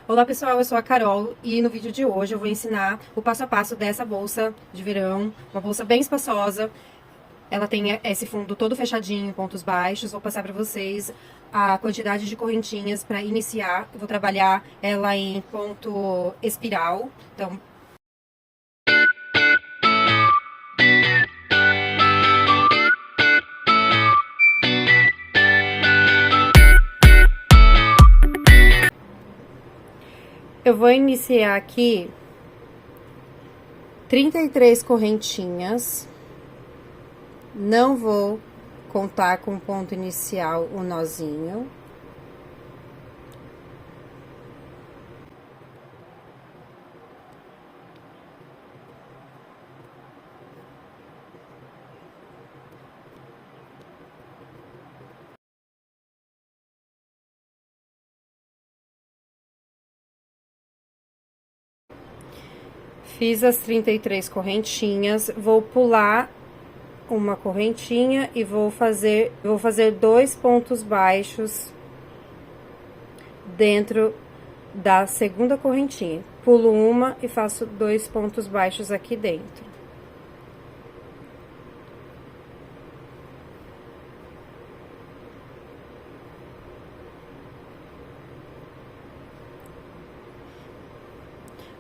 Olá pessoal, eu sou a Carol e no vídeo de hoje eu vou ensinar o passo a passo dessa bolsa de verão, uma bolsa bem espaçosa. Ela tem esse fundo todo fechadinho, em pontos baixos. Vou passar para vocês a quantidade de correntinhas para iniciar. Eu vou trabalhar ela em ponto espiral, então eu vou iniciar aqui 33 correntinhas. Não vou contar com o ponto inicial o nozinho. Fiz as 33 correntinhas, vou pular uma correntinha e vou fazer 2 pontos baixos dentro da segunda correntinha. Pulo uma e faço 2 pontos baixos aqui dentro.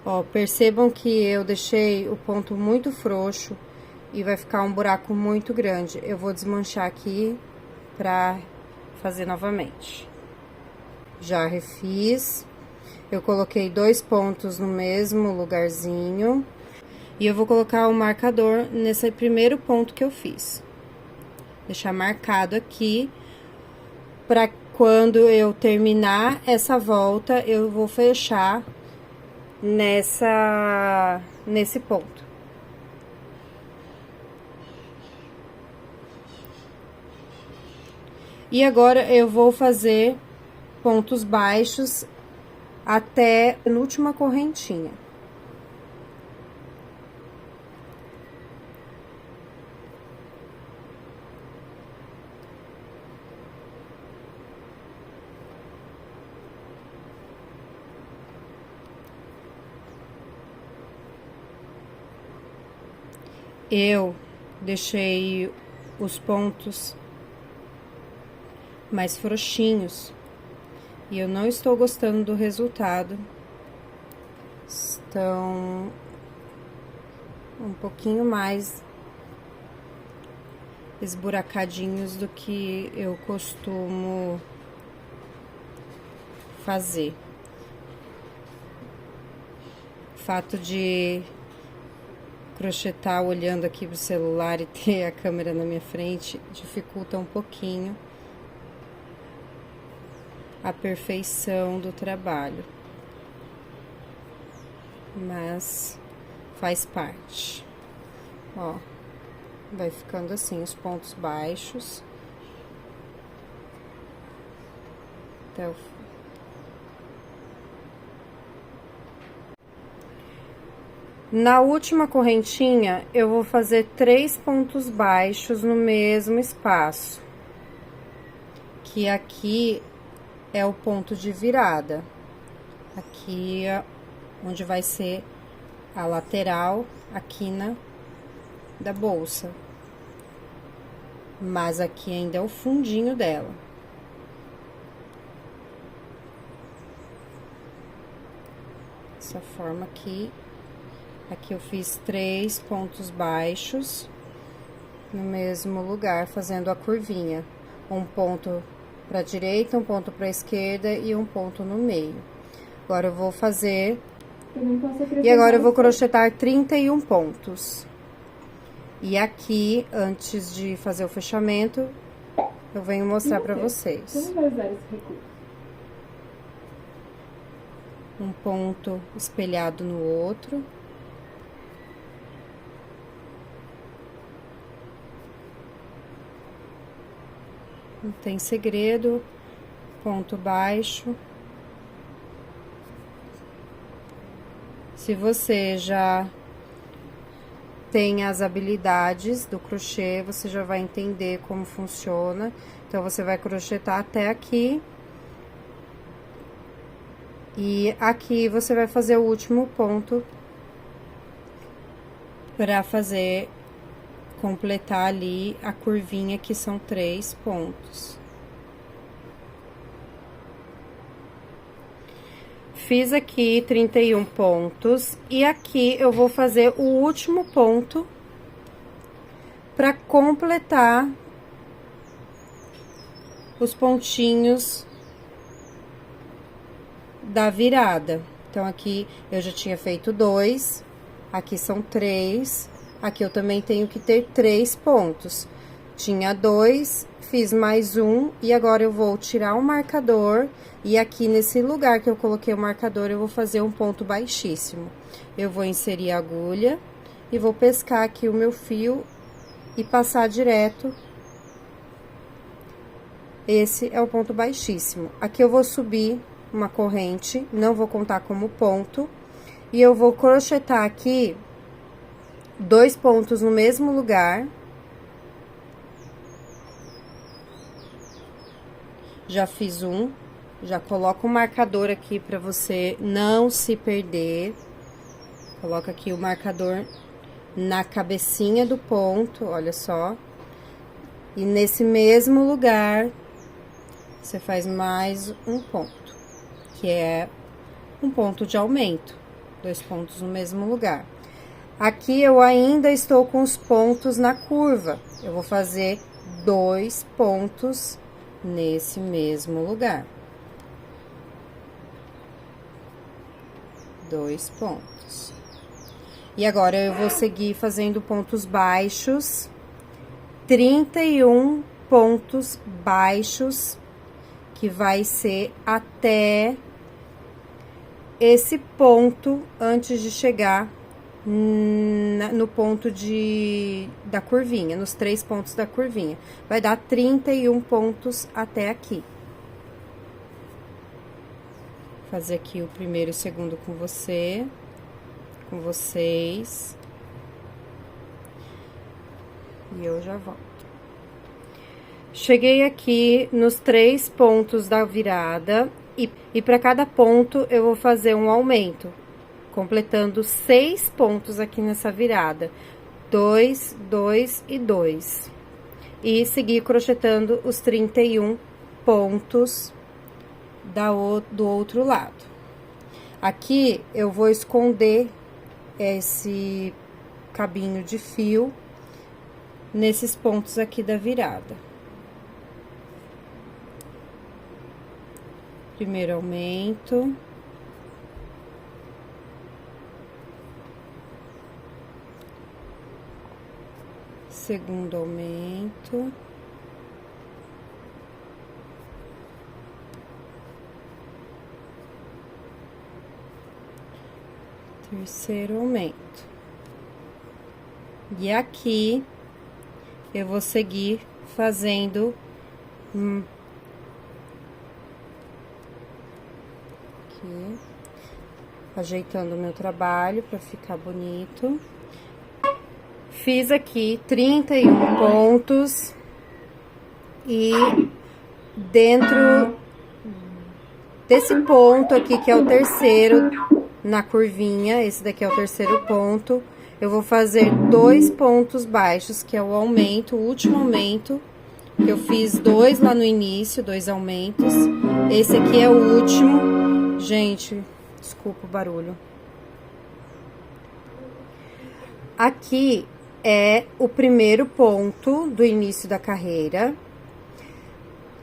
Ó, percebam que eu deixei o ponto muito frouxo e vai ficar um buraco muito grande. Eu vou desmanchar aqui pra fazer novamente. Já refiz. Eu coloquei 2 pontos no mesmo lugarzinho. E eu vou colocar o marcador nesse primeiro ponto que eu fiz. Deixar marcado aqui, pra quando eu terminar essa volta, eu vou fechar nesse ponto. E agora eu vou fazer pontos baixos até a penúltima correntinha. Eu deixei os pontos mais frouxinhos e eu não estou gostando do resultado. Estão um pouquinho mais esburacadinhos do que eu costumo fazer. O fato de crochetar olhando aqui pro celular e ter a câmera na minha frente dificulta um pouquinho a perfeição do trabalho, mas faz parte. Ó, vai ficando assim os pontos baixos até o fim. Na última correntinha, eu vou fazer 3 pontos baixos no mesmo espaço, que aqui é o ponto de virada. Aqui é onde vai ser a lateral, a quina da bolsa. Mas aqui ainda é o fundinho dela. Dessa forma aqui. Aqui eu fiz 3 pontos baixos no mesmo lugar, fazendo a curvinha. Um ponto pra direita, um ponto pra esquerda e um ponto no meio. Agora eu vou fazer... E agora eu vou crochetar 31 pontos. E aqui, antes de fazer o fechamento, eu venho mostrar pra vocês. Como vai usar esse recurso? Um ponto espelhado no outro. Não tem segredo, ponto baixo. Se você já tem as habilidades do crochê, você já vai entender como funciona. Então, você vai crochetar até aqui E aqui você vai fazer o último ponto para fazer, completar ali a curvinha, que são 3 pontos. Fiz aqui 31 pontos, e aqui eu vou fazer o último ponto para completar os pontinhos da virada. Então, aqui eu já tinha feito 2, aqui são 3, aqui eu também tenho que ter 3 pontos. Tinha 2, fiz mais um, e agora eu vou tirar o marcador, e aqui nesse lugar que eu coloquei o marcador, eu vou fazer um ponto baixíssimo. Eu vou inserir a agulha e vou pescar aqui o meu fio e passar direto. Esse é o ponto baixíssimo. Aqui eu vou subir uma corrente, não vou contar como ponto, e eu vou crochetar aqui 2 pontos no mesmo lugar. Já fiz um, já coloco o marcador aqui para você não se perder. Coloca aqui o marcador na cabecinha do ponto, olha só. E nesse mesmo lugar, você faz mais um ponto, que é um ponto de aumento, 2 pontos no mesmo lugar. Aqui eu ainda estou com os pontos na curva, eu vou fazer 2 pontos nesse mesmo lugar. 2 pontos. E agora eu vou seguir fazendo pontos baixos, 31 pontos baixos, que vai ser até esse ponto antes de chegar no ponto da curvinha, nos 3 pontos da curvinha. Vai dar 31 pontos até aqui. Vou fazer aqui o primeiro e o segundo com você, com vocês. E eu já volto. Cheguei aqui nos 3 pontos da virada, e para cada ponto eu vou fazer um aumento, completando 6 pontos aqui nessa virada. 2, 2 e 2. E seguir crochetando os 31 pontos do outro lado. Aqui eu vou esconder esse cabinho de fio nesses pontos aqui da virada. Primeiro aumento. Segundo aumento. Terceiro aumento. E aqui eu vou seguir fazendo aqui, ajeitando o meu trabalho para ficar bonito. Fiz aqui 31 pontos, e dentro desse ponto aqui, que é o terceiro na curvinha, esse daqui é o terceiro ponto, eu vou fazer 2 pontos baixos, que é o aumento, o último aumento. Eu fiz 2 lá no início, 2 aumentos. Esse aqui é o último. Gente, desculpa o barulho. Aqui é o primeiro ponto do início da carreira.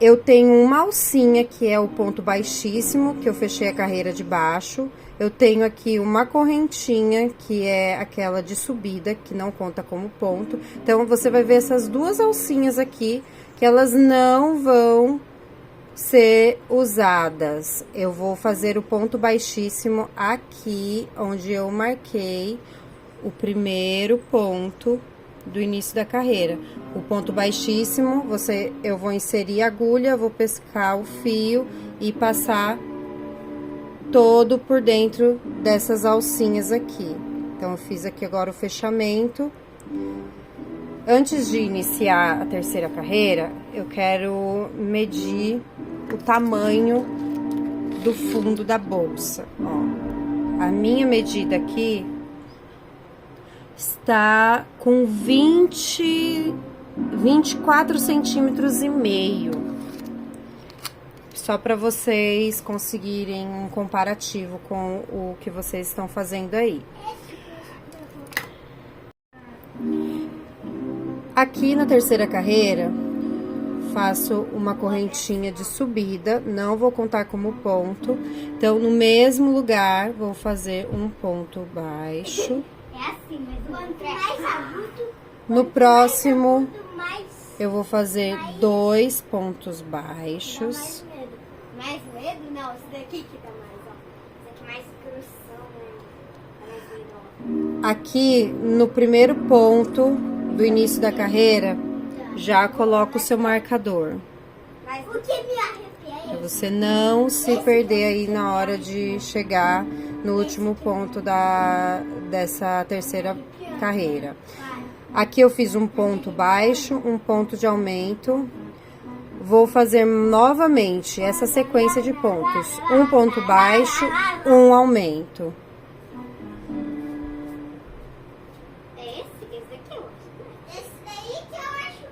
Eu tenho uma alcinha, que é o ponto baixíssimo, que eu fechei a carreira de baixo. Eu tenho aqui uma correntinha, que é aquela de subida, que não conta como ponto. Então, você vai ver essas 2 alcinhas aqui, que elas não vão ser usadas. Eu vou fazer o ponto baixíssimo aqui, onde eu marquei o primeiro ponto do início da carreira. O ponto baixíssimo, eu vou inserir a agulha, vou pescar o fio e passar todo por dentro dessas alcinhas aqui. Então, eu fiz aqui agora o fechamento. Antes de iniciar a terceira carreira, eu quero medir o tamanho do fundo da bolsa, ó. A minha medida aqui está com 24 centímetros e meio. Só para vocês conseguirem um comparativo com o que vocês estão fazendo aí. Aqui na terceira carreira, faço uma correntinha de subida, não vou contar como ponto. Então, no mesmo lugar, vou fazer um ponto baixo. É assim, mas quanto mais agudo, no próximo, eu vou fazer 2 pontos baixos. Mais medo? Não, esse daqui que dá mais, ó. Esse aqui é mais grossão, né? Aqui, no primeiro ponto do início da carreira, já coloca o seu marcador. Mas o que me arrepia Pra você não se perder aí na hora de chegar no último ponto dessa terceira carreira. Aqui eu fiz um ponto baixo, um ponto de aumento. Vou fazer novamente essa sequência de pontos. Um ponto baixo, um aumento. é esse? Esse daqui eu acho. Esse daí que eu acho.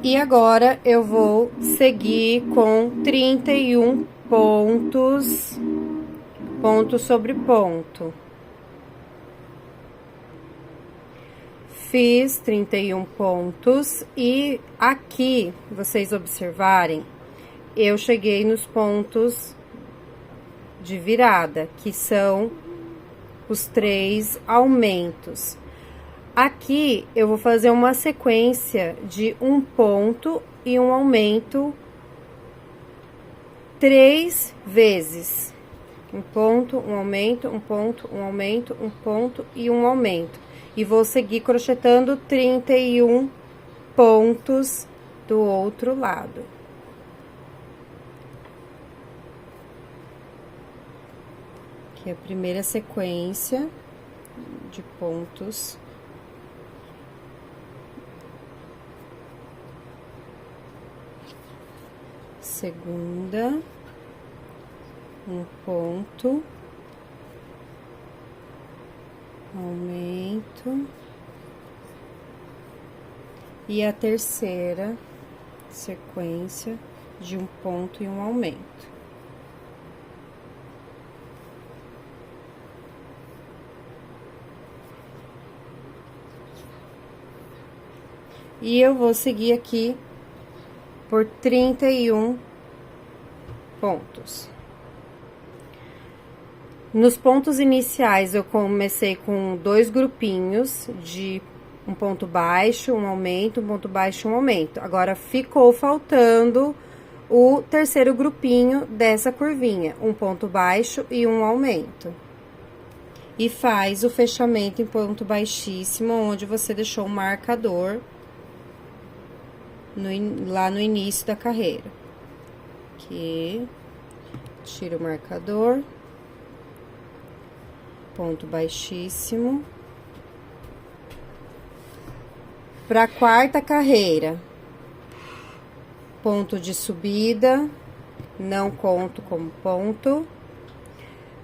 E agora eu vou seguir com 31 pontos, ponto sobre ponto. Fiz 31 pontos e aqui, vocês observarem, eu cheguei nos pontos de virada, que são os 3 aumentos. Aqui, eu vou fazer uma sequência de um ponto e um aumento 3 vezes. Um ponto, um aumento, um ponto, um aumento, um ponto e um aumento. E vou seguir crochetando 31 pontos do outro lado. Aqui é a primeira sequência de pontos. Segunda, um ponto, aumento, e a terceira sequência de um ponto e um aumento. E eu vou seguir aqui por 31 pontos. Nos pontos iniciais, eu comecei com 2 grupinhos de um ponto baixo, um aumento, um ponto baixo, um aumento. Agora, ficou faltando o terceiro grupinho dessa curvinha, um ponto baixo e um aumento. E faz o fechamento em ponto baixíssimo, onde você deixou o marcador lá no início da carreira. Aqui, tira o marcador, ponto baixíssimo. Para a quarta carreira, ponto de subida, não conto como ponto.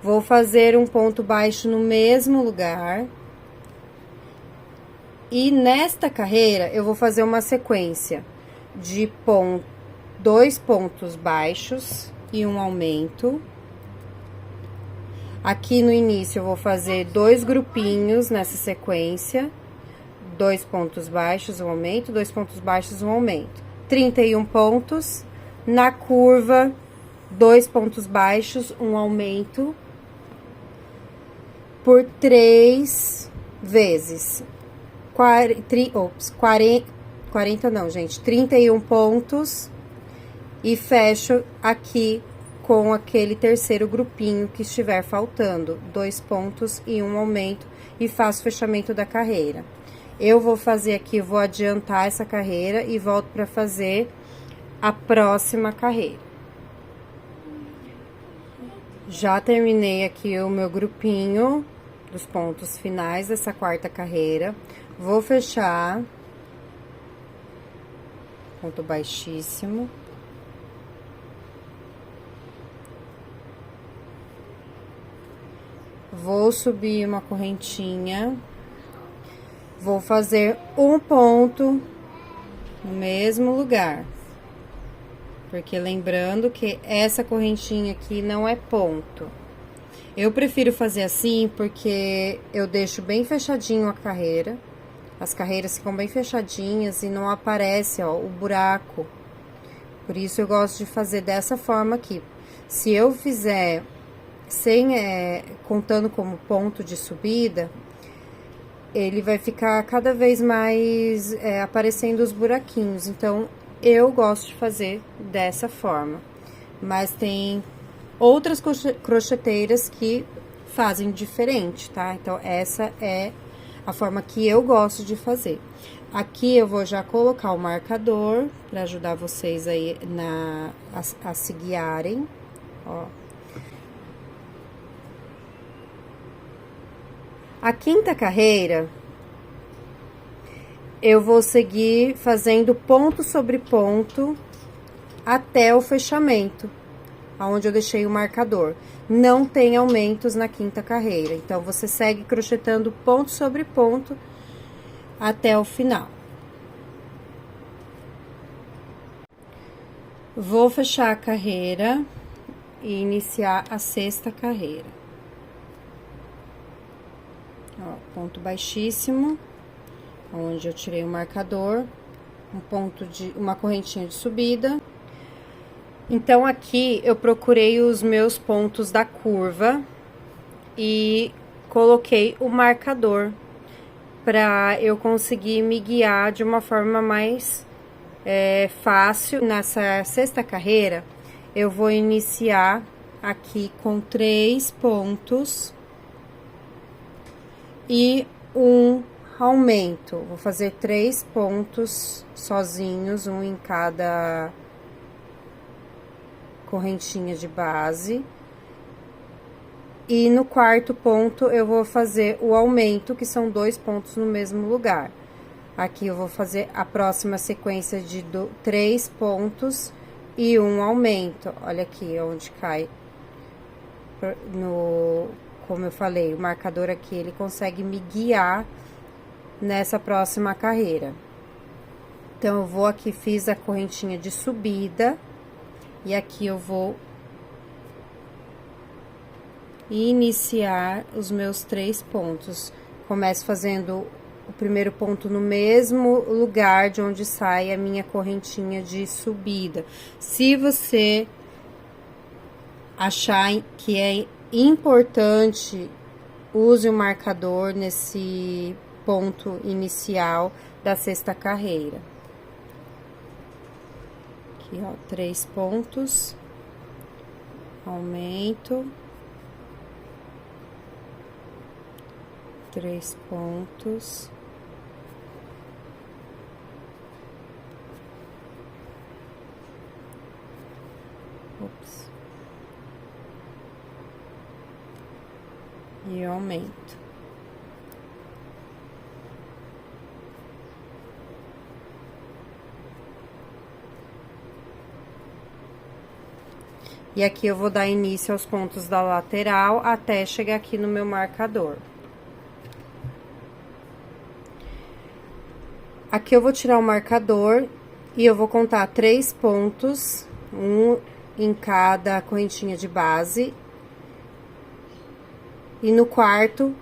Vou fazer um ponto baixo no mesmo lugar. E nesta carreira, eu vou fazer uma sequência de 2 pontos baixos e um aumento. Aqui no início, eu vou fazer 2 grupinhos nessa sequência. 2 pontos baixos, um aumento, 2 pontos baixos, um aumento. 31 pontos. Na curva, 2 pontos baixos, um aumento. Por 3 vezes. 31 pontos. E fecho aqui com aquele terceiro grupinho que estiver faltando. 2 pontos e um aumento. E faço o fechamento da carreira. Eu vou fazer aqui, vou adiantar essa carreira e volto para fazer a próxima carreira. Já terminei aqui o meu grupinho dos pontos finais dessa quarta carreira. Vou fechar. ponto baixíssimo. Vou subir uma correntinha, vou fazer um ponto no mesmo lugar, porque lembrando que essa correntinha aqui não é ponto. Eu prefiro fazer assim porque eu deixo bem fechadinho a carreira, as carreiras ficam bem fechadinhas e não aparece, ó, o buraco. Por isso eu gosto de fazer dessa forma aqui. Se eu fizer sem contando como ponto de subida, ele vai ficar cada vez mais aparecendo os buraquinhos. Então, eu gosto de fazer dessa forma. Mas tem outras crocheteiras que fazem diferente, tá? Então, essa é a forma que eu gosto de fazer. Aqui eu vou já colocar o marcador para ajudar vocês aí a se guiarem, ó. A quinta carreira, eu vou seguir fazendo ponto sobre ponto até o fechamento, aonde eu deixei o marcador. Não tem aumentos na quinta carreira, então, você segue crochetando ponto sobre ponto até o final. Vou fechar a carreira e iniciar a sexta carreira. Ó, ponto baixíssimo, onde eu tirei o marcador, uma correntinha de subida. Então, aqui eu procurei os meus pontos da curva e coloquei o marcador para eu conseguir me guiar de uma forma mais fácil. Nessa sexta carreira, eu vou iniciar aqui com 3 pontos e um aumento. Vou fazer 3 pontos sozinhos, um em cada correntinha de base. E no quarto ponto, eu vou fazer o aumento, que são 2 pontos no mesmo lugar. Aqui eu vou fazer a próxima sequência de 3 pontos e um aumento. Olha aqui onde cai como eu falei, o marcador aqui, ele consegue me guiar nessa próxima carreira. Então, eu vou aqui, fiz a correntinha de subida, e aqui eu vou iniciar os meus 3 pontos. Começo fazendo o primeiro ponto no mesmo lugar de onde sai a minha correntinha de subida. Se você achar que é importante, use o marcador nesse ponto inicial da sexta carreira. Aqui, ó, 3 pontos, aumento, 3 pontos, e aumento. E aqui eu vou dar início aos pontos da lateral até chegar aqui no meu marcador. Aqui eu vou tirar o marcador e eu vou contar 3 pontos, um em cada correntinha de base. E no quarto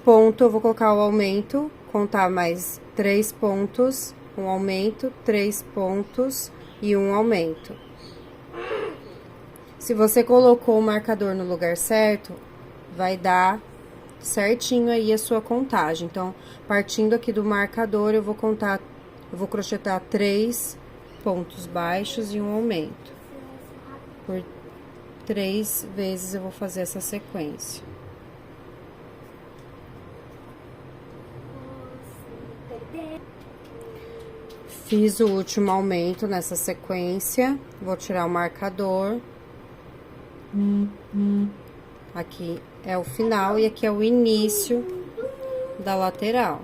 ponto, eu vou colocar o aumento, contar mais 3 pontos, um aumento, 3 pontos e um aumento. Se você colocou o marcador no lugar certo, vai dar certinho aí a sua contagem. Então, partindo aqui do marcador, eu vou crochetar 3 pontos baixos e um aumento. Por 3 vezes eu vou fazer essa sequência. Fiz o último aumento nessa sequência, vou tirar o marcador. Aqui é o final e aqui é o início da lateral.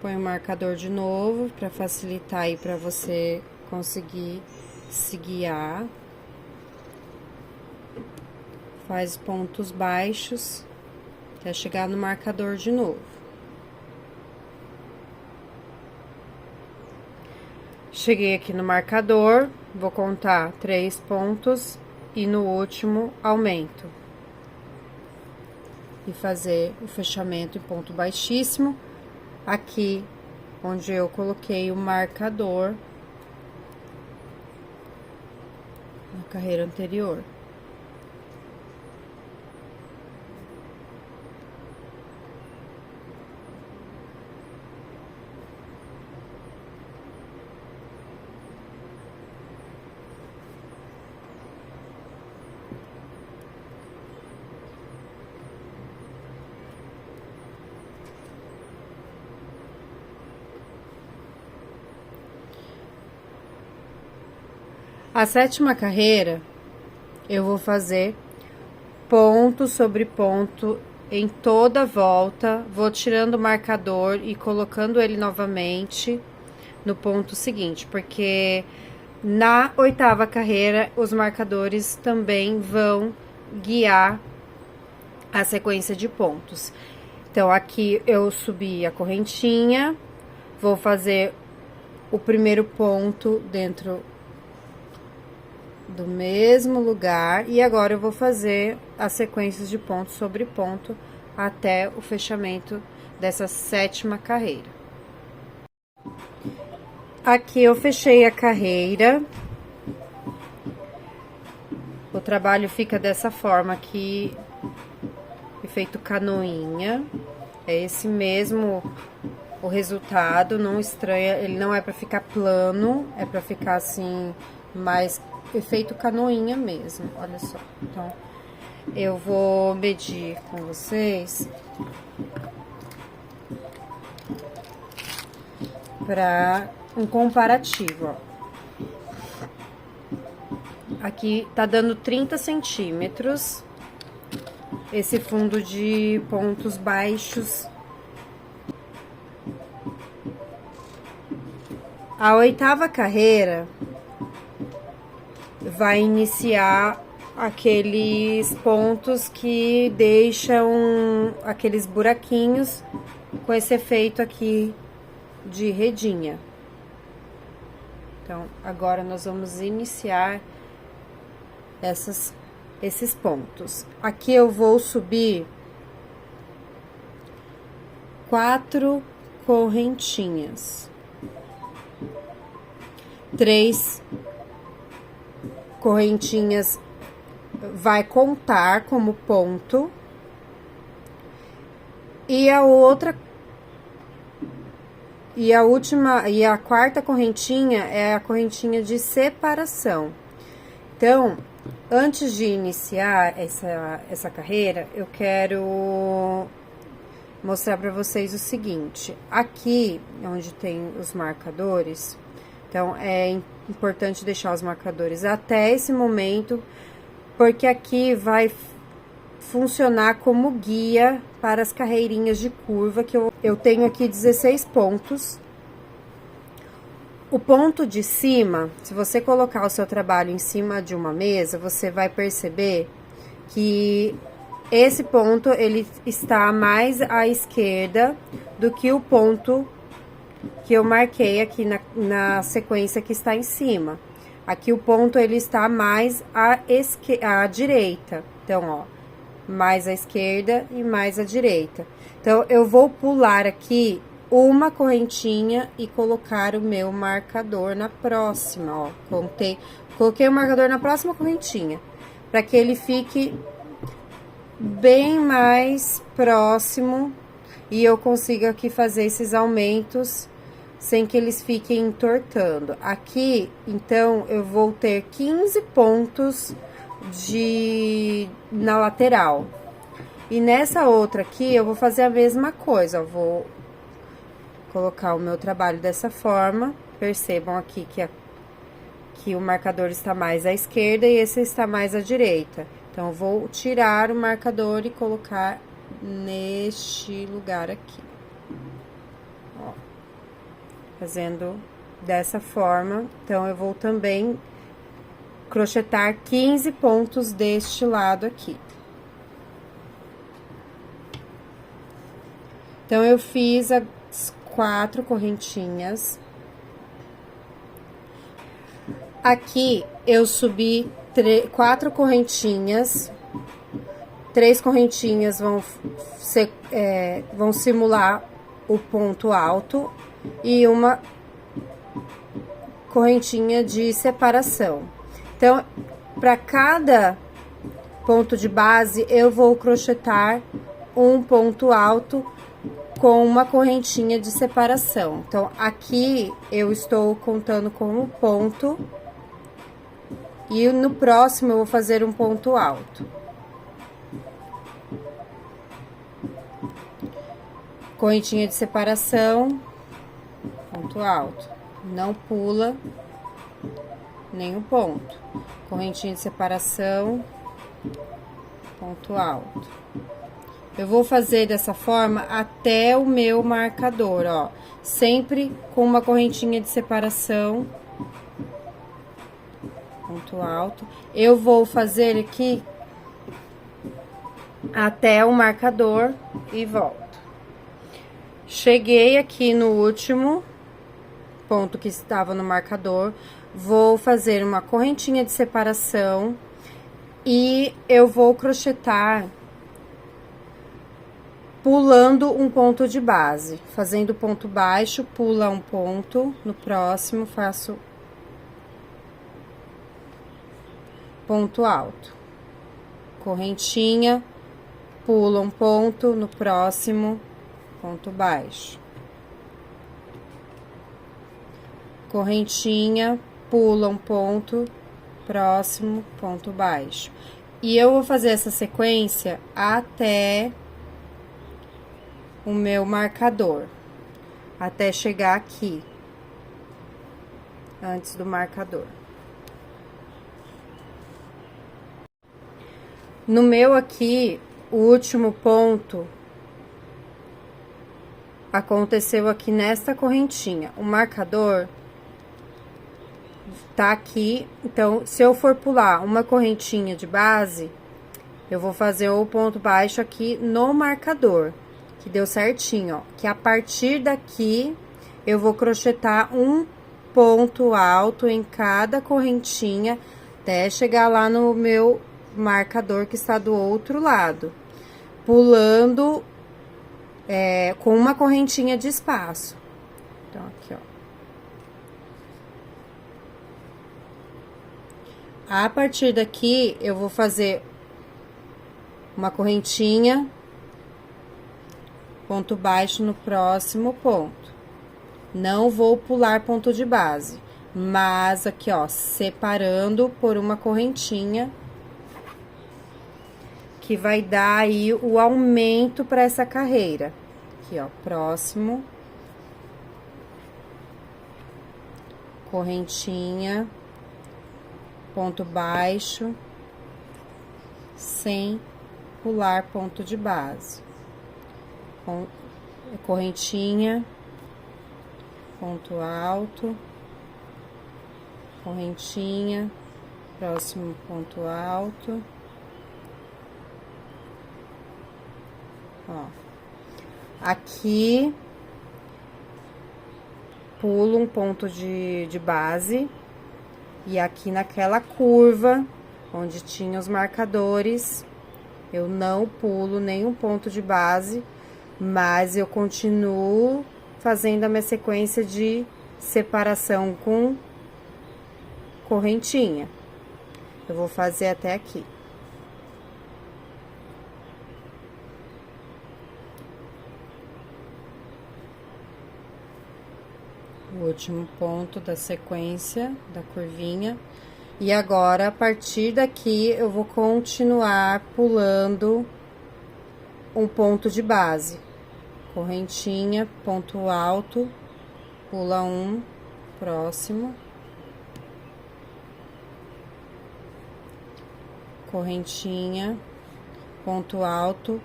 Põe o marcador de novo para facilitar aí para você conseguir se guiar. Faz pontos baixos até chegar no marcador de novo. Cheguei aqui no marcador, vou contar 3 pontos e no último aumento. E fazer o fechamento em ponto baixíssimo, aqui onde eu coloquei o marcador na carreira anterior. A 7ª carreira, eu vou fazer ponto sobre ponto em toda a volta, vou tirando o marcador e colocando ele novamente no ponto seguinte, porque na 8ª carreira, os marcadores também vão guiar a sequência de pontos. Então, aqui eu subi a correntinha, vou fazer o primeiro ponto dentro do mesmo lugar, e agora eu vou fazer as sequências de ponto sobre ponto até o fechamento dessa 7ª carreira. Aqui eu fechei a carreira, o trabalho fica dessa forma aqui, efeito canoinha, é esse mesmo o resultado, não estranha, ele não é para ficar plano, é para ficar assim, mais efeito canoinha mesmo, olha só. Então, eu vou medir com vocês para um comparativo, ó. Aqui tá dando 30 centímetros, esse fundo de pontos baixos. A 8ª carreira vai iniciar aqueles pontos que deixam aqueles buraquinhos com esse efeito aqui de redinha. Então, agora nós vamos iniciar esses pontos. Aqui eu vou subir 4 correntinhas, 3 correntinhas vai contar como ponto, e a outra, e a última, e a 4ª correntinha é a correntinha de separação. Então, antes de iniciar essa carreira, eu quero mostrar para vocês o seguinte. Aqui, onde tem os marcadores, então, é importante deixar os marcadores até esse momento, porque aqui vai funcionar como guia para as carreirinhas de curva, que eu tenho aqui 16 pontos. O ponto de cima, se você colocar o seu trabalho em cima de uma mesa, você vai perceber que esse ponto, ele está mais à esquerda do que o ponto que eu marquei aqui na sequência que está em cima. Aqui o ponto, ele está mais à direita. Então, ó, mais à esquerda e mais à direita. Então, eu vou pular aqui uma correntinha e colocar o meu marcador na próxima, ó. Coloquei o marcador na próxima correntinha, para que ele fique bem mais próximo e eu consiga aqui fazer esses aumentos sem que eles fiquem entortando. Aqui, então, eu vou ter 15 pontos na lateral. E nessa outra aqui, eu vou fazer a mesma coisa, eu vou colocar o meu trabalho dessa forma. Percebam aqui que o marcador está mais à esquerda e esse está mais à direita. Então, eu vou tirar o marcador e colocar neste lugar aqui. Ó. fazendo dessa forma. Então, eu vou também crochetar 15 pontos deste lado aqui. Então, eu fiz as 4 correntinhas. Aqui, eu subi 4 correntinhas. 3 correntinhas vão simular o ponto alto e uma correntinha de separação. Então, para cada ponto de base, eu vou crochetar um ponto alto com uma correntinha de separação. Então, aqui eu estou contando como ponto e no próximo eu vou fazer um ponto alto. Correntinha de separação, ponto alto. Não pula nenhum ponto. Correntinha de separação, ponto alto. Eu vou fazer dessa forma até o meu marcador, ó. Sempre com uma correntinha de separação, ponto alto. Eu vou fazer aqui até o marcador e volto. Cheguei aqui no último ponto que estava no marcador, vou fazer uma correntinha de separação e eu vou crochetar pulando um ponto de base, fazendo ponto baixo, pula um ponto, no próximo faço ponto alto, correntinha, pula um ponto, no próximo ponto baixo, correntinha, pula um ponto, próximo ponto baixo. E eu vou fazer essa sequência até o meu marcador, até chegar aqui, antes do marcador. No meu aqui, o último ponto aconteceu aqui nesta correntinha. O marcador tá aqui, então, se eu for pular uma correntinha de base, eu vou fazer o ponto baixo aqui no marcador, que deu certinho, ó. Que a partir daqui, eu vou crochetar um ponto alto em cada correntinha, até chegar lá no meu marcador que está do outro lado, pulando com uma correntinha de espaço. Então, aqui, ó. A partir daqui, eu vou fazer uma correntinha, ponto baixo no próximo ponto. Não vou pular ponto de base, mas aqui, ó, separando por uma correntinha, que vai dar aí o aumento para essa carreira. Aqui, ó, próximo. Correntinha, ponto baixo, sem pular ponto de base. Correntinha, ponto alto, correntinha, próximo ponto alto. Ó, aqui, pulo um ponto de base, e aqui naquela curva, onde tinha os marcadores, eu não pulo nenhum ponto de base, mas eu continuo fazendo a minha sequência de separação com correntinha. Eu vou fazer até aqui. O último ponto da sequência da curvinha. E agora, a partir daqui, eu vou continuar pulando um ponto de base. Correntinha, ponto alto, pula um, próximo. Correntinha, ponto alto,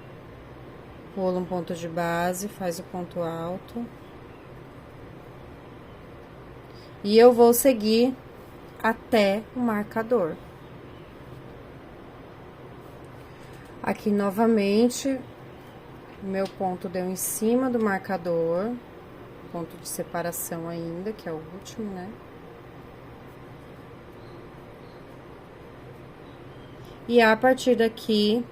pula um ponto de base, faz o ponto alto. E eu vou seguir até o marcador. Aqui, novamente, o meu ponto deu em cima do marcador, ponto de separação ainda, que é o último, né? E a partir daqui,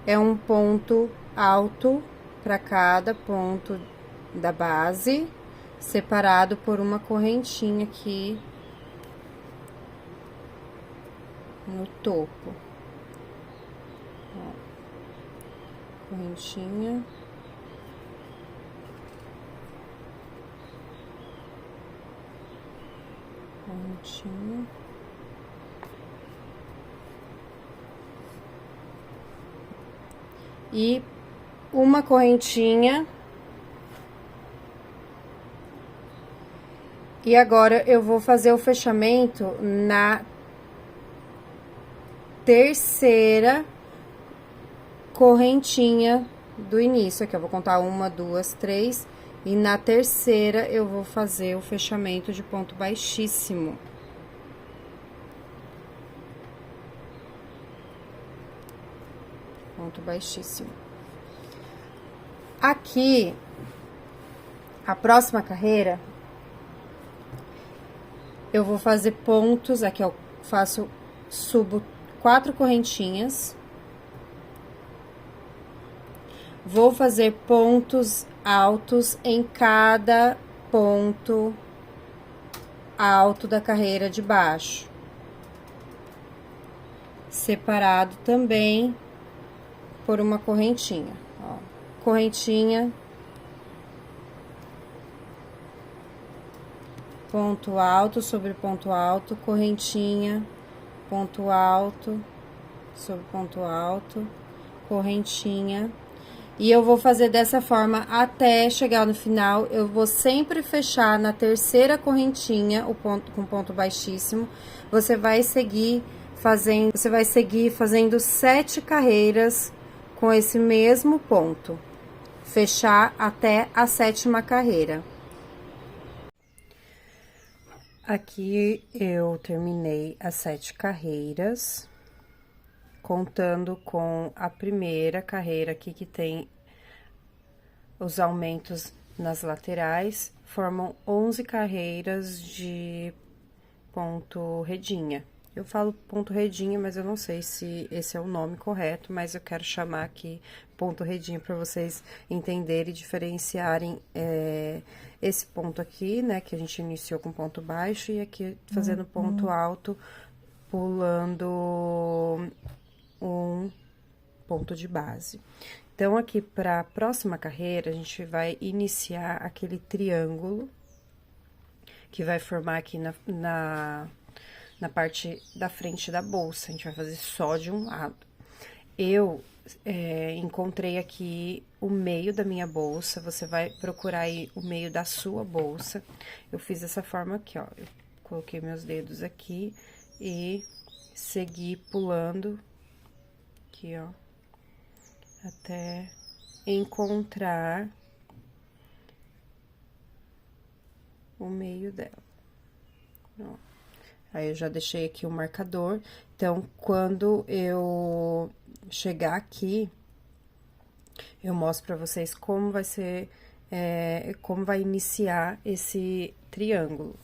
é um ponto alto para cada ponto da base, separado por uma correntinha aqui no topo. Ó, correntinha. Correntinha. E uma correntinha. E agora, eu vou fazer o fechamento na terceira correntinha do início. Aqui eu vou contar 1, 2, 3. E na terceira, eu vou fazer o fechamento de ponto baixíssimo. Ponto baixíssimo. Aqui, a próxima carreira, eu vou fazer pontos. Aqui eu subo 4 correntinhas. Vou fazer pontos altos em cada ponto alto da carreira de baixo. Separado também por uma correntinha, ó. Correntinha, ponto alto sobre ponto alto, correntinha, ponto alto sobre ponto alto, correntinha. E eu vou fazer dessa forma até chegar no final. Eu vou sempre fechar na terceira correntinha, o ponto com ponto baixíssimo. Você vai seguir fazendo 7 carreiras com esse mesmo ponto. Fechar até a 7ª carreira. Aqui eu terminei as 7 carreiras, contando com a primeira carreira aqui, que tem os aumentos nas laterais, formam 11 carreiras de ponto redinha. Eu falo ponto redinha, mas eu não sei se esse é o nome correto, mas eu quero chamar aqui ponto redinha para vocês entenderem e diferenciarem esse ponto aqui, né, que a gente iniciou com ponto baixo, e aqui fazendo ponto alto, pulando um ponto de base. Então, aqui para a próxima carreira, a gente vai iniciar aquele triângulo que vai formar aqui na parte da frente da bolsa. A gente vai fazer só de um lado. Eu encontrei aqui o meio da minha bolsa. Você vai procurar aí o meio da sua bolsa. Eu fiz dessa forma aqui, ó. Eu coloquei meus dedos aqui e segui pulando aqui, ó, até encontrar o meio dela. Ó. Aí, eu já deixei aqui o marcador. Então, quando eu chegar aqui, eu mostro pra vocês como vai ser, como vai iniciar esse triângulo.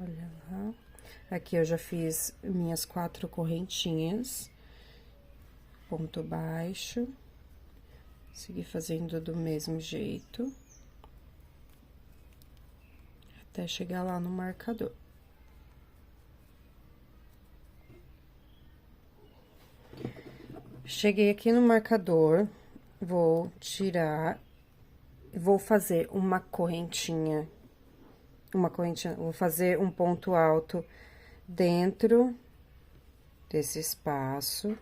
Olha lá. Aqui eu já fiz minhas 4 correntinhas, ponto baixo, segui fazendo do mesmo jeito, até chegar lá no marcador. Cheguei aqui no marcador, vou tirar, vou fazer uma correntinha, vou fazer um ponto alto dentro desse espaço,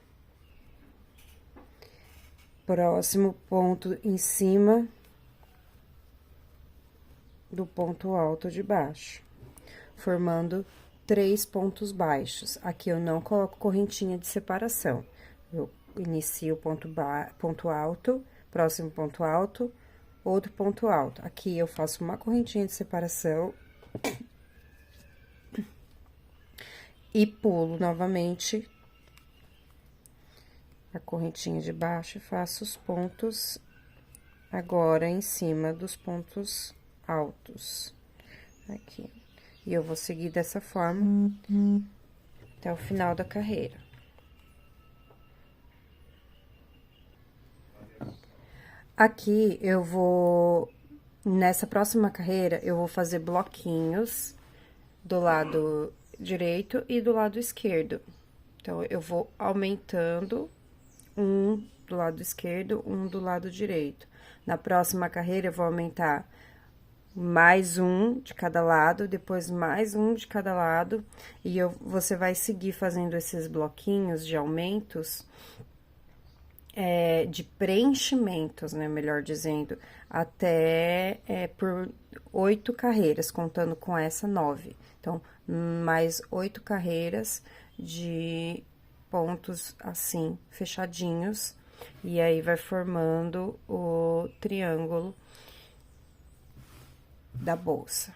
próximo ponto em cima do ponto alto de baixo, formando 3 pontos baixos. Aqui eu não coloco correntinha de separação, eu inicio o ponto alto, próximo ponto alto, outro ponto alto. Aqui eu faço uma correntinha de separação e pulo novamente a correntinha de baixo e faço os pontos agora em cima dos pontos altos. Aqui. E eu vou seguir dessa forma até o final da carreira. Aqui eu vou, nessa próxima carreira, eu vou fazer bloquinhos do lado direito e do lado esquerdo. Então, eu vou aumentando um do lado esquerdo, um do lado direito. Na próxima carreira, eu vou aumentar mais um de cada lado, depois mais um de cada lado, e você vai seguir fazendo esses bloquinhos de aumentos, de preenchimentos, né, melhor dizendo, até por 8 carreiras, contando com essa 9. Então, mais 8 carreiras de pontos assim, fechadinhos, e aí vai formando o triângulo da bolsa.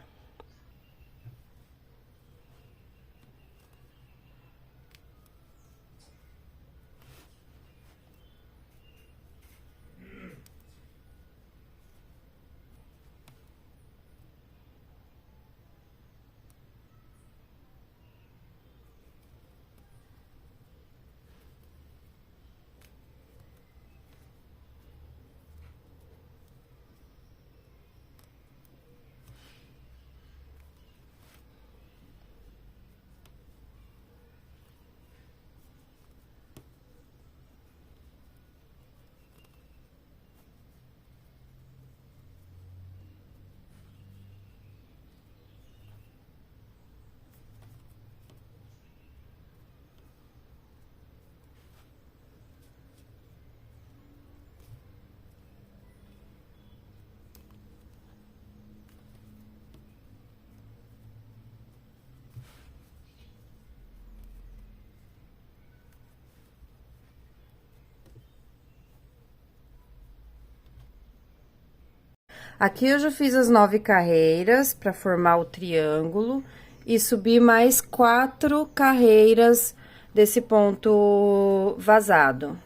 Aqui eu já fiz as 9 carreiras para formar o triângulo e subi mais 4 carreiras desse ponto vazado.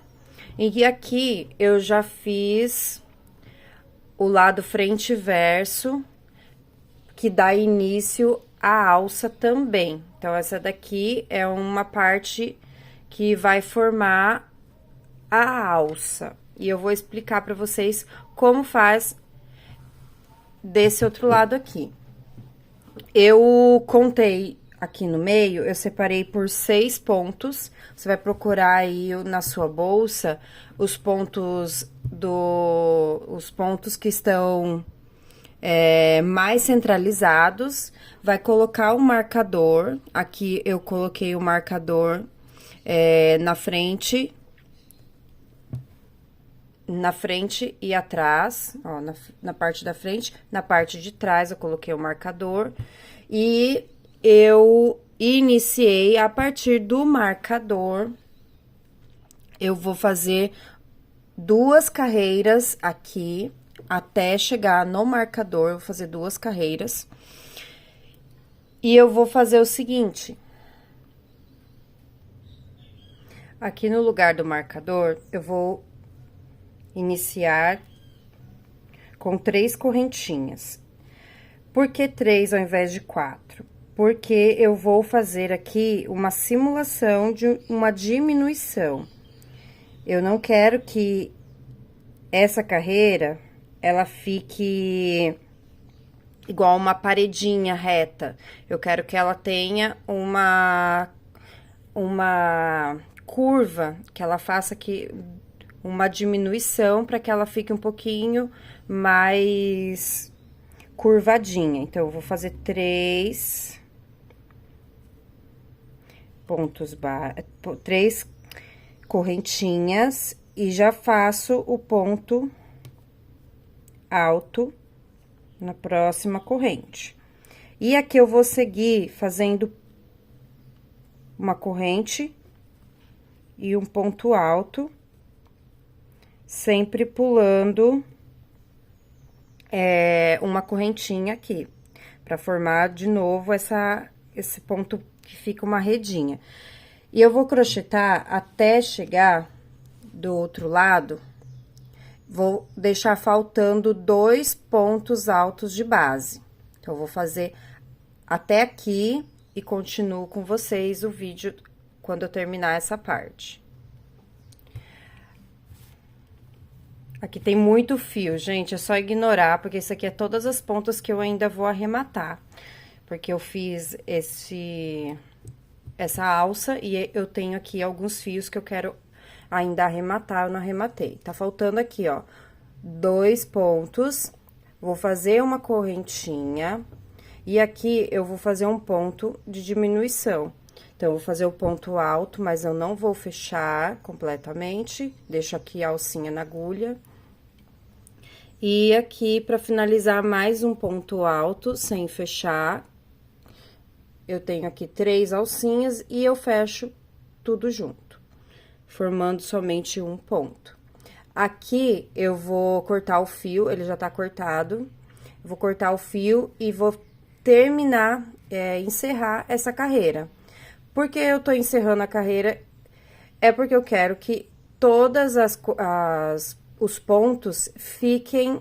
E aqui eu já fiz o lado frente e verso, que dá início à alça também. Então, essa daqui é uma parte que vai formar a alça. E eu vou explicar para vocês como faz desse outro lado aqui. Eu contei aqui no meio, eu separei por 6 pontos. Você vai procurar aí na sua bolsa os pontos que estão mais centralizados. Vai colocar o marcador. Aqui eu coloquei o marcador na frente e atrás, ó, na parte da frente, na parte de trás eu coloquei o marcador e eu iniciei a partir do marcador. Eu vou fazer 2 carreiras aqui até chegar no marcador, eu vou fazer 2 carreiras. E eu vou fazer o seguinte: aqui no lugar do marcador, eu vou iniciar com 3 correntinhas. Por que 3 ao invés de 4? Porque eu vou fazer aqui uma simulação de uma diminuição. Eu não quero que essa carreira, ela fique igual uma paredinha reta. Eu quero que ela tenha uma curva, que ela faça aqui uma diminuição para que ela fique um pouquinho mais curvadinha. Então, eu vou fazer 3 3 correntinhas e já faço o ponto alto na próxima corrente. E aqui eu vou seguir fazendo uma corrente e um ponto alto sempre pulando uma correntinha aqui, pra formar de novo esse ponto que fica uma redinha. E eu vou crochetar até chegar do outro lado, vou deixar faltando 2 pontos altos de base. Então, eu vou fazer até aqui e continuo com vocês o vídeo quando eu terminar essa parte. Aqui tem muito fio, gente, é só ignorar, porque isso aqui é todas as pontas que eu ainda vou arrematar. Porque eu fiz essa alça e eu tenho aqui alguns fios que eu quero ainda arrematar, eu não arrematei. Tá faltando aqui, ó, 2 pontos, vou fazer uma correntinha e aqui eu vou fazer um ponto de diminuição. Então, eu vou fazer o ponto alto, mas eu não vou fechar completamente, deixo aqui a alcinha na agulha. E aqui, pra finalizar, mais um ponto alto, sem fechar. Eu tenho aqui 3 alcinhas e eu fecho tudo junto, formando somente um ponto. Aqui, eu vou cortar o fio, ele já tá cortado. Vou cortar o fio e vou terminar, encerrar essa carreira. Por que eu tô encerrando a carreira? É porque eu quero que todas os pontos fiquem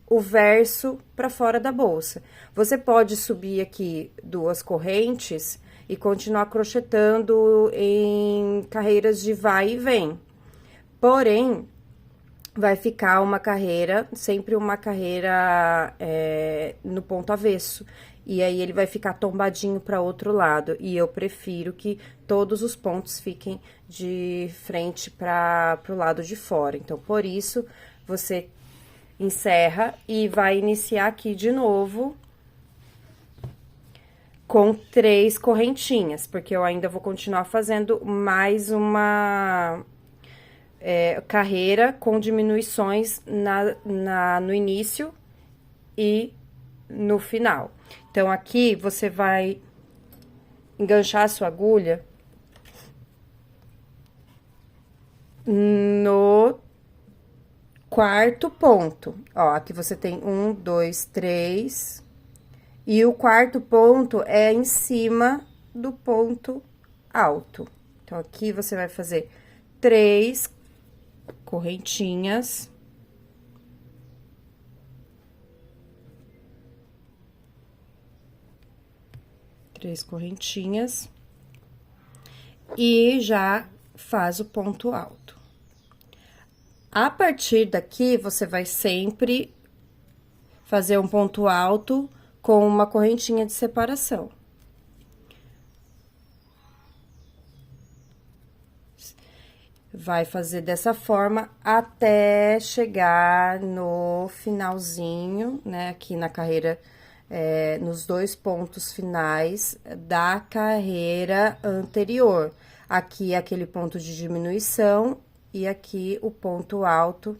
o verso para fora da bolsa. Você pode subir aqui 2 correntes e continuar crochetando em carreiras de vai e vem. Porém, vai ficar uma carreira, sempre uma carreira no ponto avesso. E aí, ele vai ficar tombadinho para outro lado. E eu prefiro que todos os pontos fiquem de frente para o lado de fora. Então, por isso, você encerra e vai iniciar aqui de novo com 3 correntinhas. Porque eu ainda vou continuar fazendo mais uma carreira com diminuições no início e no final. Então, aqui, você vai enganchar a sua agulha no 4º ponto. Ó, aqui você tem 1, 2, 3. E o 4º ponto é em cima do ponto alto. Então, aqui você vai fazer 3 correntinhas. E já faz o ponto alto. A partir daqui, você vai sempre fazer um ponto alto com uma correntinha de separação. Vai fazer dessa forma até chegar no finalzinho, né, aqui na carreira, nos 2 pontos finais da carreira anterior. Aqui é aquele ponto de diminuição e aqui o ponto alto,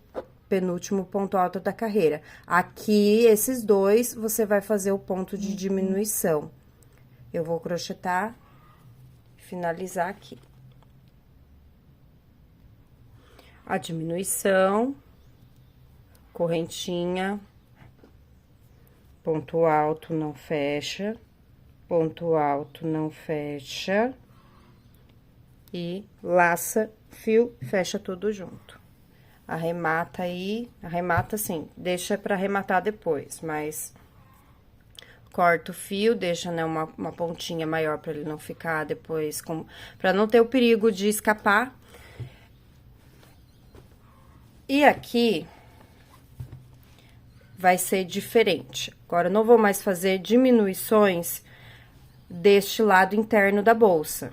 penúltimo ponto alto da carreira. Aqui, esses 2, você vai fazer o ponto de diminuição. Eu vou crochetar, finalizar aqui. A diminuição, correntinha, ponto alto, não fecha, ponto alto, não fecha, e laça, fio, fecha tudo junto. Arremata aí, arremata assim, deixa pra arrematar depois, mas corta o fio, deixa, né, uma pontinha maior pra ele não ficar depois, pra não ter o perigo de escapar. E aqui vai ser diferente. Agora, eu não vou mais fazer diminuições deste lado interno da bolsa.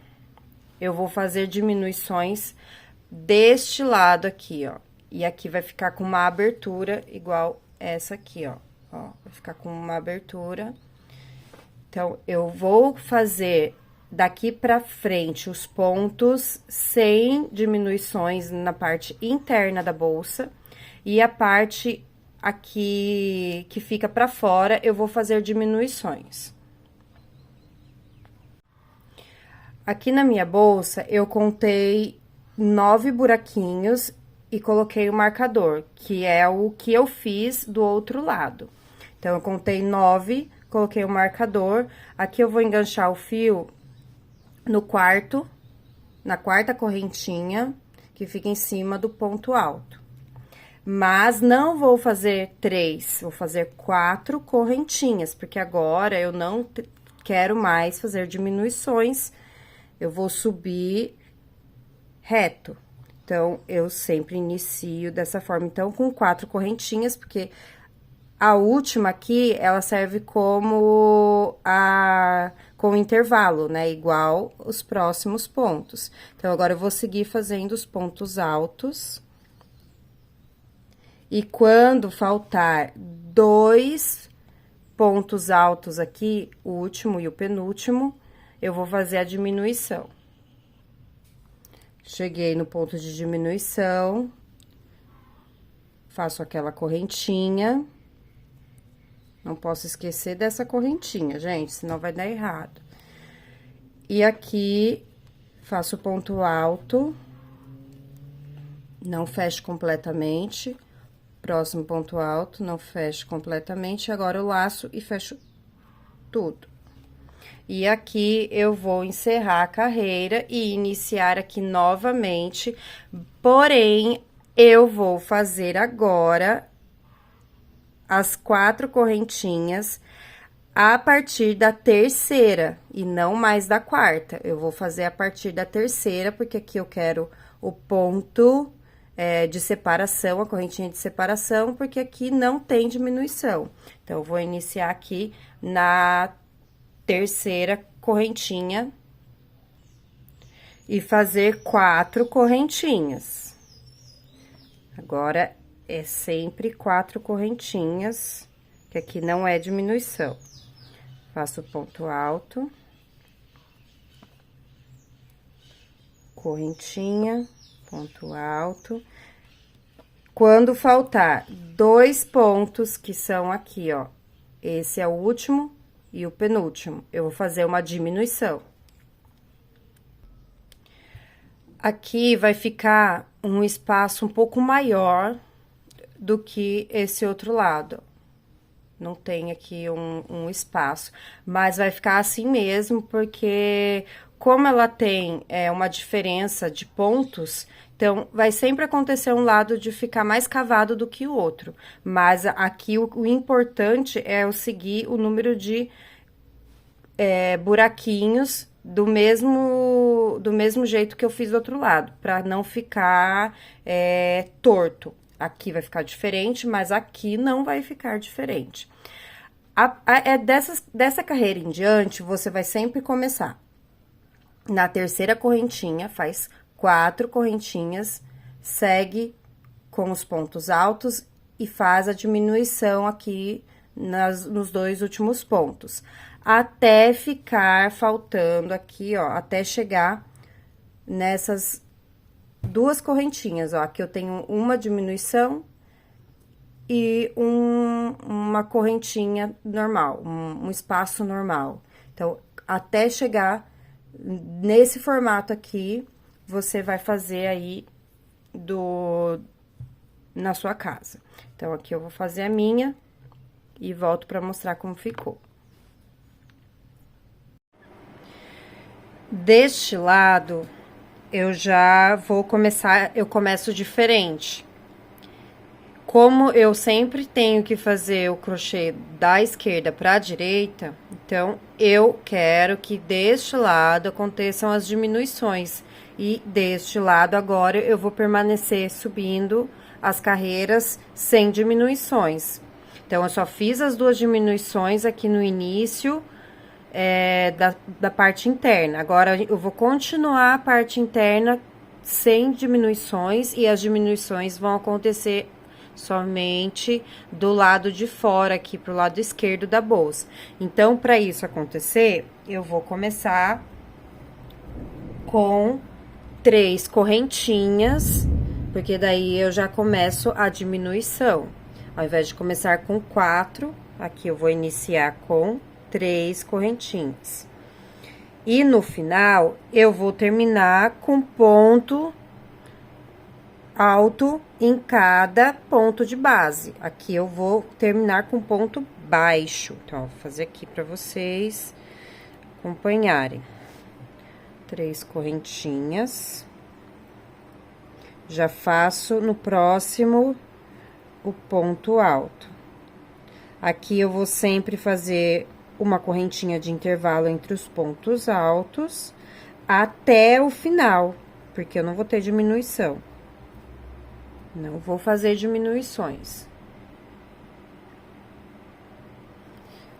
Eu vou fazer diminuições deste lado aqui, ó. E aqui vai ficar com uma abertura igual essa aqui, ó. Ó, vai ficar com uma abertura. Então, eu vou fazer daqui pra frente os pontos sem diminuições na parte interna da bolsa. E a parte aqui que fica pra fora, eu vou fazer diminuições. Aqui na minha bolsa, eu contei 9 buraquinhos e coloquei o marcador, que é o que eu fiz do outro lado. Então, eu contei 9, coloquei o marcador. Aqui eu vou enganchar o fio na quarta correntinha, que fica em cima do ponto alto. Mas não vou fazer 3, vou fazer 4 correntinhas, porque agora eu não quero mais fazer diminuições, eu vou subir reto. Então, eu sempre inicio dessa forma, então, com 4 correntinhas, porque a última aqui, ela serve como com intervalo, né? Igual os próximos pontos. Então, agora eu vou seguir fazendo os pontos altos. E quando faltar 2 pontos altos aqui, o último e o penúltimo, eu vou fazer a diminuição. Cheguei no ponto de diminuição, faço aquela correntinha. Não posso esquecer dessa correntinha, gente, senão vai dar errado. E aqui, faço o ponto alto, não fecho completamente. Próximo ponto alto, não fecho completamente. Agora, eu laço e fecho tudo. E aqui, eu vou encerrar a carreira e iniciar aqui novamente. Porém, eu vou fazer agora as 4 correntinhas a partir da terceira e não mais da quarta. Eu vou fazer a partir da terceira, porque aqui eu quero o ponto de separação, a correntinha de separação, porque aqui não tem diminuição. Então, eu vou iniciar aqui na terceira correntinha e fazer 4 correntinhas. Agora, é sempre 4 correntinhas, que aqui não é diminuição. Faço ponto alto, correntinha, ponto alto. Quando faltar 2 pontos, que são aqui, ó, esse é o último e o penúltimo, eu vou fazer uma diminuição. Aqui vai ficar um espaço um pouco maior do que esse outro lado. Não tem aqui um espaço, mas vai ficar assim mesmo, porque como ela tem uma diferença de pontos, então, vai sempre acontecer um lado de ficar mais cavado do que o outro. Mas aqui o importante é eu seguir o número de buraquinhos do mesmo jeito que eu fiz do outro lado, para não ficar torto. Aqui vai ficar diferente, mas aqui não vai ficar diferente. Dessa carreira em diante, você vai sempre começar na terceira correntinha, faz 4 correntinhas, segue com os pontos altos e faz a diminuição aqui nos 2 últimos pontos. Até ficar faltando aqui, ó, até chegar nessas 2 correntinhas, ó. Aqui eu tenho uma diminuição e uma correntinha normal, um espaço normal. Então, até chegar nesse formato aqui, você vai fazer aí na sua casa. Então, aqui eu vou fazer a minha e volto pra mostrar como ficou. Deste lado, eu já vou começar, eu começo diferente. Como eu sempre tenho que fazer o crochê da esquerda para a direita, então, eu quero que deste lado aconteçam as diminuições. E deste lado, agora, eu vou permanecer subindo as carreiras sem diminuições. Então, eu só fiz as 2 diminuições aqui no início da parte interna. Agora, eu vou continuar a parte interna sem diminuições, e as diminuições vão acontecer somente do lado de fora, aqui pro lado esquerdo da bolsa. Então, para isso acontecer, eu vou começar com 3 correntinhas, porque daí eu já começo a diminuição. Ao invés de começar com 4, aqui eu vou iniciar com 3 correntinhas. E no final, eu vou terminar com ponto alto em cada ponto de base. Aqui eu vou terminar com ponto baixo. Então, vou fazer aqui pra vocês acompanharem. 3 correntinhas. Já faço no próximo o ponto alto. Aqui eu vou sempre fazer uma correntinha de intervalo entre os pontos altos até o final, porque eu não vou ter diminuição. Não vou fazer diminuições.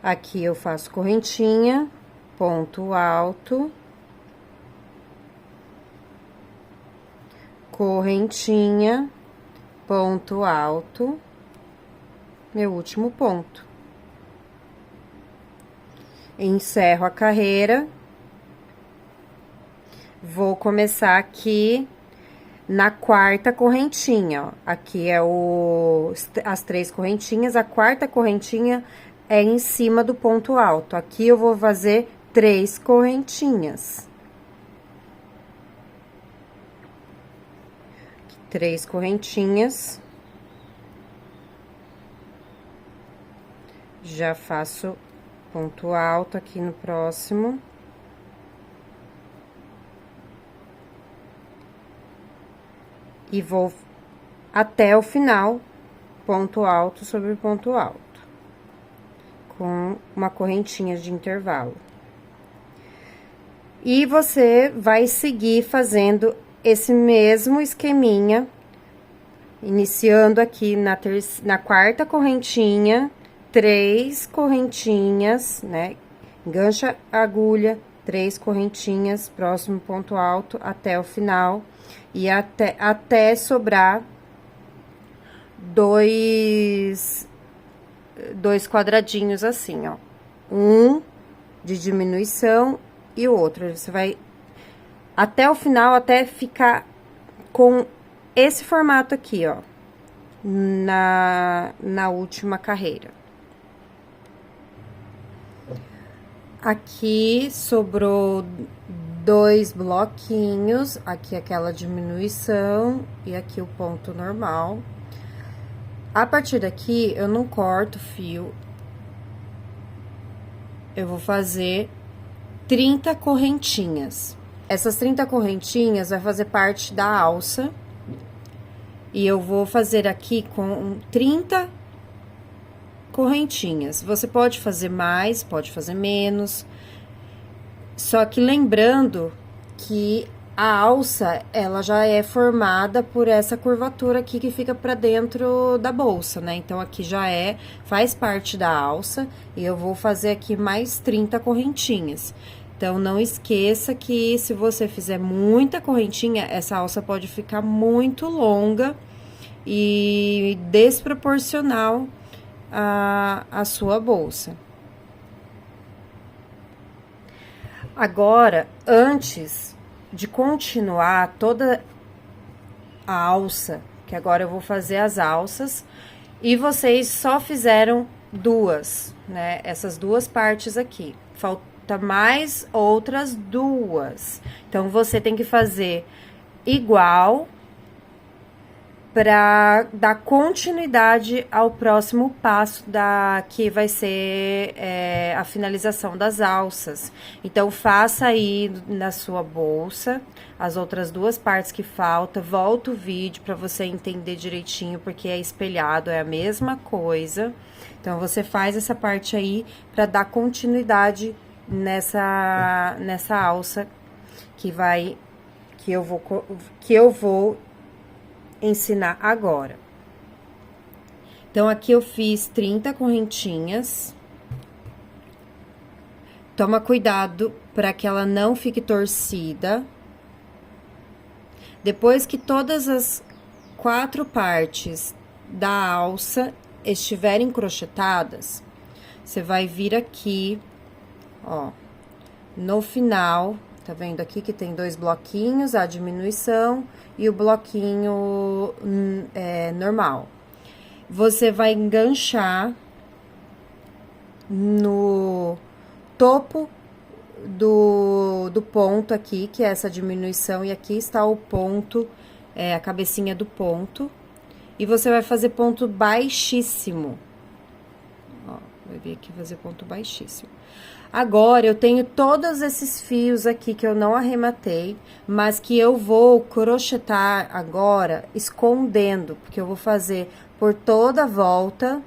Aqui eu faço correntinha, ponto alto, correntinha, ponto alto, meu último ponto. Encerro a carreira. Vou começar aqui na quarta correntinha, ó. Aqui é as 3 correntinhas, a quarta correntinha é em cima do ponto alto. Aqui eu vou fazer 3 correntinhas. 3 correntinhas. Já faço ponto alto aqui no próximo. E vou até o final, ponto alto sobre ponto alto, com uma correntinha de intervalo. E você vai seguir fazendo esse mesmo esqueminha, iniciando aqui na quarta correntinha, 3 correntinhas, né? Engancha a agulha, 3 correntinhas, próximo ponto alto, até o final. E até sobrar dois quadradinhos assim, ó. Um de diminuição e o outro. Você vai até o final, até ficar com esse formato aqui, ó. Na última carreira. Aqui sobrou 2 bloquinhos, aqui aquela diminuição e aqui o ponto normal. A partir daqui, eu não corto fio. Eu vou fazer 30 correntinhas. Essas 30 correntinhas vai fazer parte da alça. E eu vou fazer aqui com 30 correntinhas. Você pode fazer mais, pode fazer menos. Só que lembrando que a alça, ela já é formada por essa curvatura aqui que fica pra dentro da bolsa, né? Então, aqui já faz parte da alça, e eu vou fazer aqui mais 30 correntinhas. Então, não esqueça que se você fizer muita correntinha, essa alça pode ficar muito longa e desproporcional à sua bolsa. Agora, antes de continuar toda a alça, que agora eu vou fazer as alças, e vocês só fizeram 2, né? Essas 2 partes aqui. Falta mais outras 2. Então, você tem que fazer igual para dar continuidade ao próximo passo que vai ser a finalização das alças. Então, faça aí na sua bolsa as outras 2 partes que faltam, volta o vídeo para você entender direitinho, porque é espelhado, é a mesma coisa. Então, você faz essa parte aí para dar continuidade nessa alça que eu vou ensinar agora. Então, aqui eu fiz 30 correntinhas. Toma cuidado para que ela não fique torcida. Depois que todas as 4 partes da alça estiverem crochetadas, você vai vir aqui, ó, no final. Tá vendo aqui que tem 2 bloquinhos, a diminuição e o bloquinho normal. Você vai enganchar no topo do ponto aqui, que é essa diminuição, e aqui está o ponto a cabecinha do ponto. E você vai fazer ponto baixíssimo. Ó, vai vir aqui fazer ponto baixíssimo. Agora, eu tenho todos esses fios aqui que eu não arrematei, mas que eu vou crochetar agora, escondendo, porque eu vou fazer por toda a volta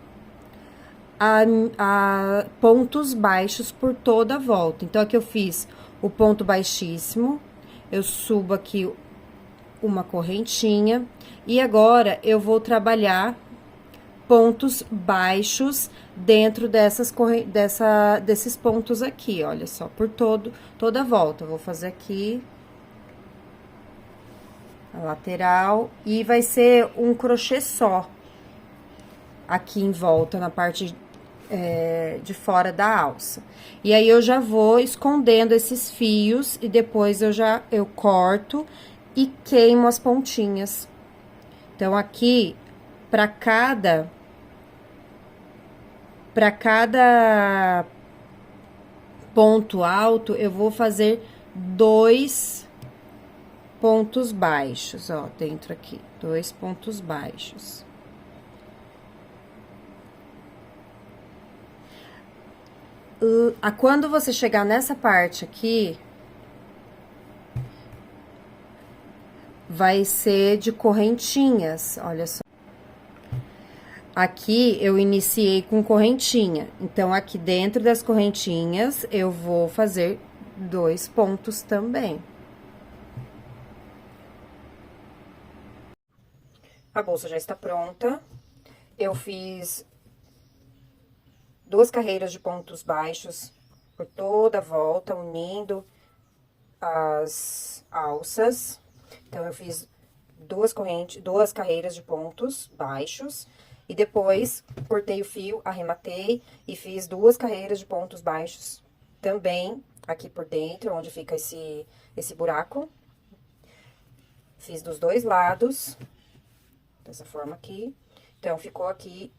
a pontos baixos por toda a volta. Então, aqui eu fiz o ponto baixíssimo, eu subo aqui uma correntinha, e agora eu vou trabalhar pontos baixos dentro desses pontos aqui, olha só, por toda a volta. Eu vou fazer aqui a lateral e vai ser um crochê só aqui em volta, na parte de fora da alça. E aí, eu já vou escondendo esses fios e depois eu corto e queimo as pontinhas. Então, aqui, para cada ponto alto, eu vou fazer 2 pontos baixos, ó, dentro aqui, 2 pontos baixos. Quando você chegar nessa parte aqui, vai ser de correntinhas, olha só. Aqui, eu iniciei com correntinha, então, aqui dentro das correntinhas, eu vou fazer 2 pontos também. A bolsa já está pronta. Eu fiz 2 carreiras de pontos baixos por toda a volta, unindo as alças. Então, eu fiz 2 carreiras de pontos baixos. E depois, cortei o fio, arrematei e fiz 2 carreiras de pontos baixos também aqui por dentro, onde fica esse buraco. Fiz dos 2 lados, dessa forma aqui. Então, ficou aqui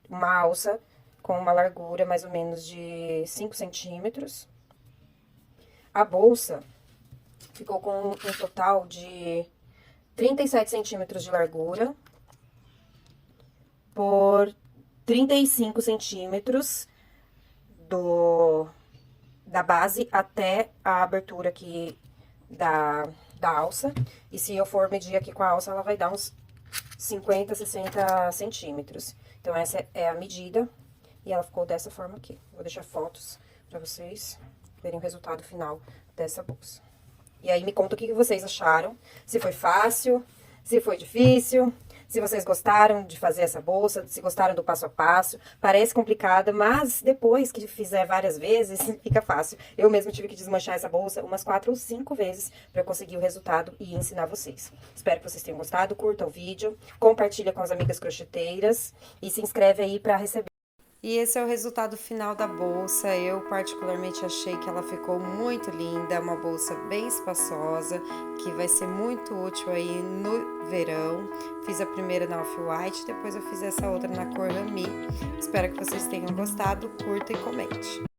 uma alça com uma largura mais ou menos de 5 centímetros. A bolsa ficou com um total de 37 centímetros de largura por 35 centímetros da base até a abertura aqui da alça. E se eu for medir aqui com a alça, ela vai dar uns 50, 60 centímetros. Então, essa é a medida e ela ficou dessa forma aqui. Vou deixar fotos pra vocês verem o resultado final dessa bolsa. E aí, me conta o que vocês acharam, se foi fácil, se foi difícil, se vocês gostaram de fazer essa bolsa, se gostaram do passo a passo. Parece complicada, mas depois que fizer várias vezes, fica fácil. Eu mesmo tive que desmanchar essa bolsa umas 4 ou 5 vezes para conseguir o resultado e ensinar vocês. Espero que vocês tenham gostado, curta o vídeo, compartilha com as amigas crocheteiras e se inscreve aí para receber. E esse é o resultado final da bolsa. Eu particularmente achei que ela ficou muito linda, uma bolsa bem espaçosa, que vai ser muito útil aí no verão. Fiz a primeira na Off-White, depois eu fiz essa outra na cor Rami. Espero que vocês tenham gostado, curta e comente.